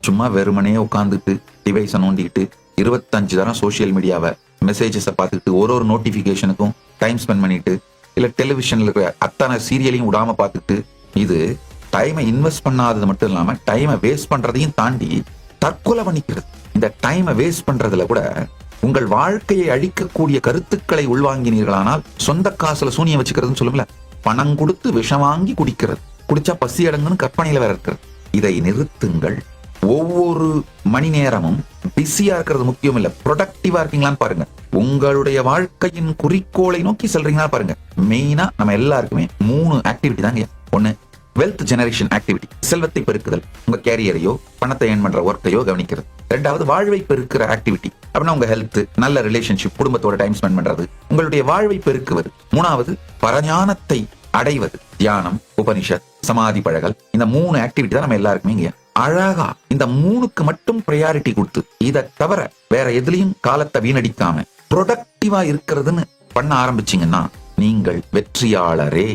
சும்மா வெறுமனே உட்காந்துட்டு டிவைஸை நோண்டிக்கிட்டு 25 தரம் சோசியல் மீடியாவை மெசேஜஸை பார்த்துக்கிட்டு ஒரு நோட்டிபிகேஷனுக்கும் டைம் ஸ்பெண்ட் பண்ணிட்டு இல்ல டெலிவிஷன்ல இருக்கிற அத்தனை சீரியலையும் விடாம பார்த்துட்டு இது டைமை இன்வெஸ்ட் பண்ணாதது மட்டும் இல்லாம டைமை வேஸ்ட் பண்றதையும் தாண்டி தற்கொலை பண்ணிக்கிறது. இந்த டைமை வேஸ்ட் பண்றதுல கூட உங்கள் வாழ்க்கையை அழிக்கக்கூடிய கருத்துக்களை உள்வாங்கினீர்களானால் சொந்த காசுல சூனியம் வச்சுக்கிறதுன்னு சொல்லுங்களேன். பணம் கொடுத்து விஷம் வாங்கி குடிக்கிறது, குடிச்சா பசி அடங்குன்னு கற்பனையில வேற இருக்கிறது. இதை நிறுத்துங்கள். ஒவ்வொரு மணி நேரமும் பிஸியா இருக்கிறது முக்கியம் இல்ல, ப்ரொடக்டிவா இருக்கீங்களான்னு பாருங்க. உங்களுடைய வாழ்க்கையின் குறிக்கோளை நோக்கி செல்றீங்களா பாருங்க. மெயினா நம்ம எல்லாருக்குமே 3 ஆக்டிவிட்டி தாங்க. ஒண்ணு வெல்த் ஜெனரேஷன் ஆக்டிவிட்டி, செல்வத்தை பெருக்குதல், உங்க கேரியரையோ பணத்தை ஏர்ன் பண்ற ஒர்க்கையோ கவனிக்கிறது. 2வது வாழ்வை பெருக்கிற ஆக்டிவிட்டி, அப்படின்னா உங்க ஹெல்த், நல்ல ரிலேஷன்ஷிப், குடும்பத்தோட டைம் ஸ்பெண்ட் பண்றது, உங்களுடைய வாழ்வை பெருக்குவது. 3வது பரஞானத்தை அடைவது, தியானம், உபனிஷத், சமாதி பழகல். இந்த 3 ஆக்டிவிட்டி தான் நம்ம எல்லாருக்குமே இங்க அழகா இந்த 3க்கு மட்டும் ப்ரையாரிட்டி கொடுத்து இதை தவிர வேற எதுலயும் காலத்தை வீணடிக்காம ப்ரொடக்டிவா இருக்கிறதுன்னு பண்ண ஆரம்பிச்சீங்கன்னா நீங்கள் வெற்றியாளரே.